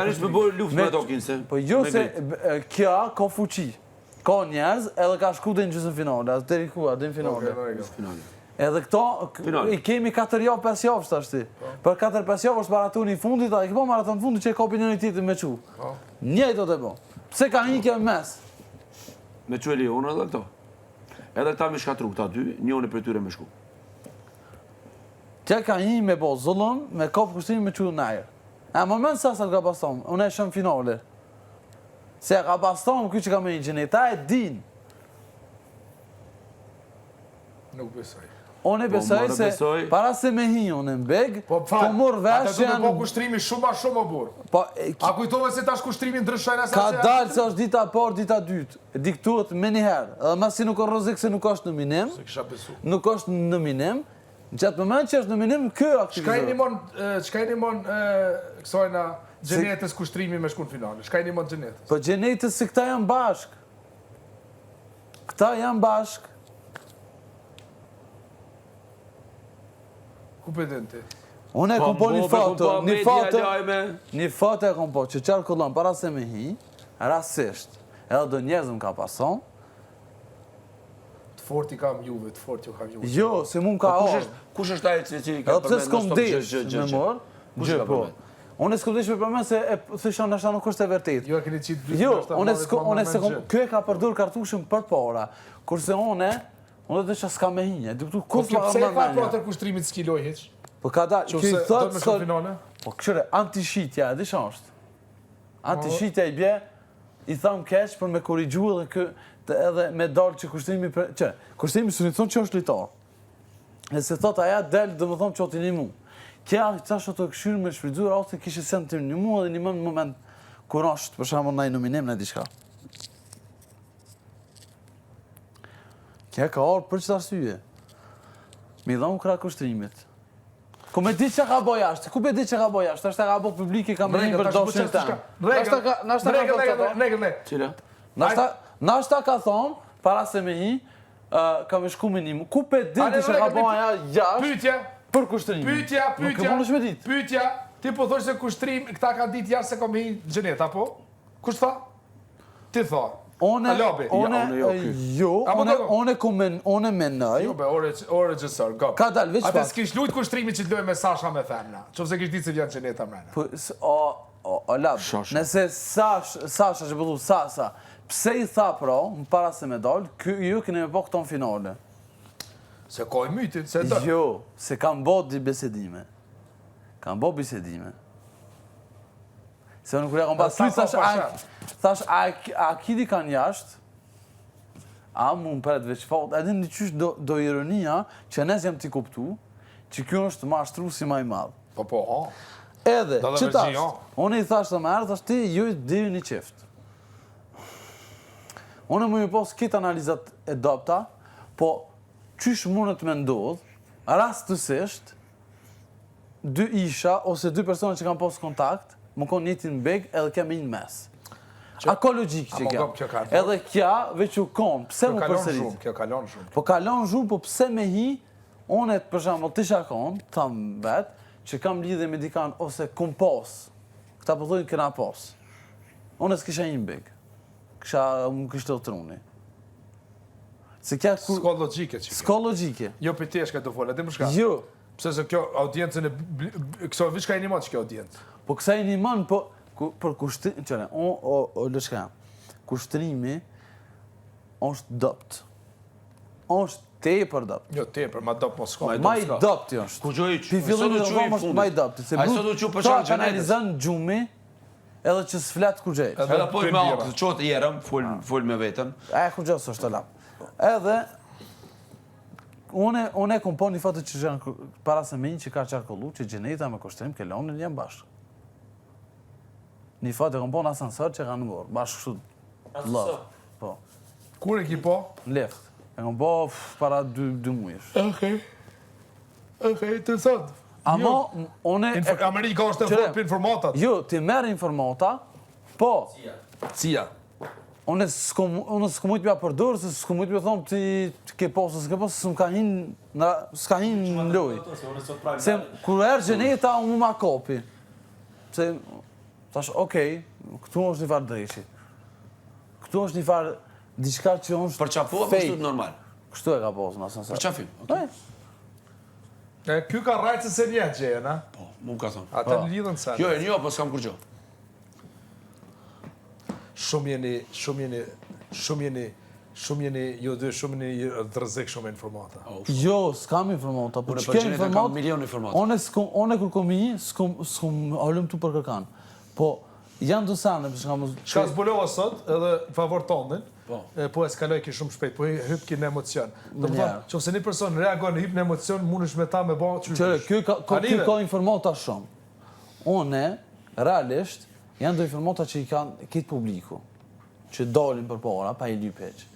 Realisht me bërë luft me ato kinse. Po jo se kja ka fuqi. Ka njerëz edhe ka shku dhe në gjysmë finale, deri ku, dhe në finale. Edhe këto, i kemi 4 javë, 5 javë shtashti. Për 4-5 javë është maratoni i fundit, a i këpo maraton fundit që e ka opinioni tjetër me qu. Njëjtë të bo. Pse ka një kjo mes? Me që e Leona edhe këto. Edhe këta me shkatru këta dy, njëri për tyre me shku. Tja ka një me bo zullon, me kopë kushtimi me qu në ajer. E më menë sa ka baston, unë e shëm finale. Se ka baston, kuj që ka me një gjenet, ta e din. Nuk besoj. Unë e besoj se para se me hi unë në beg, po mërë vesh janë... Ata du me po kushtrimi shumë më burë. A kujtove se tash kushtrimi ndryshojnë asë? Ka dalë se është dita parë, dita dytë. Diktuat me njëherë. Edhe masi nuk o rëzik se nuk është në minim. Nuk është në minim. Në qatë moment që është në minim, kjo aktivizohet. Qka e një mon kësojna gjenetës kushtrimi me shku në finale? Qka e një mon gjenetës? Po gjenetës se këta janë bashk. Këta janë bashk. Ku përdin ti? Unë e kom po një foto e kom po, që qarkullon para se me hi, rasisht, edhe do njerëzëm ka pason. Të fort i kam juve, të fort ju kam juve. Jo, se mu ka orë. Kush është ajë që i ka përmen në stop gjë? Me morë, gjë po. Unë e s'kom desh me përmen se thësha nështa nuk është e vërtet. Jo, e keni qitë blitë. Jo, unë e s'kom, kjo e ka përdur kartushën për para, kurse unë dhe që s'ka me hinje. Po pse e ka atër kushtrimi të s'kiloj heq? Po ka da, kjo i thotë... Po këshire, antishitja, edhe që është? Antishitja i bje, i thamë keq për me korrigju edhe me dalë që kushtrimi... Që, kushtrimi së një thonë që është litar. E se thotë aja delë dhe më thonë që oti një mu. Kja, që ashtë të këshyrë me shfridzur, ose kishë sen të një mu edhe një më në moment kur është, për shamë në i nominim në diçka. Kja ka orë për qëta arsye. Mi dhomë kra kushtrimit. Ku me di që ka boj ashtë? Ku me di që ka boj ashtë? Ashtë ka bo publiki ka më një për doshin të temë. Nashta ka thonë, para se me hi, ka me shku minimu. Ku pe di që ka boj aja jashtë për kushtrimit? Pytja, ti po thosh se kushtrim, këta ka ditë jashtë se ka me hi gjenet, apo? Kusht tha? Ti tha. One menoj... Jo, be, ore gjësër, gop. Ka dalë, veç Ate s'kish lujt kushtrimit që të lojë me Sasha me femna. Qofë se kish ditë se vjanë qeneta mrena. O, lab, nëse Sasha që pëllu Sasa, pse i tha pro, më para se me dalë, ju këne me po këto në finale. Se ka i mytin, se të... Jo, se kam bo di besedime. Kam bo besedime. Se në kërja kom pas ty, thash, a kidi kanë jashtë, a mu më përret veç faut, edhe në qysh do ironia që nes jam t'i kuptu, që kjo është ma shtru si ma i madhë. Po, ha. Edhe, që tash, unë i thash të më erë, thash ti, ju i dhiri një qeft. Unë më një posë kitë analizat e dopta, po qysh mundet me ndodhë, rastësisht, 2 isha ose 2 persona që kam posë kontakt, më konë njëtin beg edhe kem një mes. A ka logikë që kja. Edhe kja veç u konë, pse më përsërit? Kjo kalon shumë. Po kalon shumë, po pse me hi, unë e të përshamë, të isha konë, thamë vetë, që kam lidhe me dikan ose kum pos. Këta përdojnë këna pos. Unë e s'kisha një beg. Kësha më kështë të truni. S'ka logike që kjo. S'ka logike. Jo për ti e shka të folë, edhe më shka. Jo. Pse se kjo audiencën e... Këso vish ka i një manë që kjo audiencë. Po kësa i një manë, po... Për kushtrimi... Qëre, lëshka, kushtrimi është dopt. është tepër dopt. Jo, tepër, ma dopt mos s'ka. Ma i dopt është. Ku gjoj që... Pi fillim në rëvam është ma i dopt. Se ta kanalizën gjumi edhe që s'flet ku gjej. Edhe po i me akë, qotë i erëm, full me vetëm. Ku gjoj së është të lap. Edhe... Unë e kompon një fatë që janë para se me një që ka qarkullu, që gjeneta me kushtrim ke lonin janë bashkë. Një fatë e kompon asansër që kanë ngorë, bashkë kështu lëftë. Po. Kur e ki po? Në leftë. E kompon para 2 mujësh. Okej, interesant. Ama, une... Amerika është e vërë për informatat. Jo, ti merë informata, po... Cia. Unë s'kom mujtë mja përdurë, se s'kom mujtë mja thonë ti ke posë, s'ke posë, s'ka hin në loj. Se kur erë gjeneta, unë ma kopi. Se, Tash, okej, këtu është një farë dreshi. Këtu është një farë diçka që është Për qafu apo kështu normal? Kështu e ka posë, në asën Për qafim? Ky ka rajtë se njetë gjeje, na? Po, mu ka thonë. Ata në lidhën sa. Jo, e një, po s'kam kur gjo. Shumë jeni, ju dy, shumë jeni dërzik shumë informata. Jo, s'kam informata, po Unë që për ke qenit e kam informata? milion informata. One kur kom i, s'kom halëm tu për kërkan. Po, janë dësane, për shkamu... Shka zbulova sot, edhe favor tonin, Po. po eskaloj ki shumë shpejt, po hyp ki në emocion. Do më Ja. thonë, që ose një person reagon në hyp në emocion, mund është me ta me ba që... Qëre, kjo ka informata shumë. One, realisht, janë do informata që i kanë kitë publiku, që dalin për para, pa i lypeq.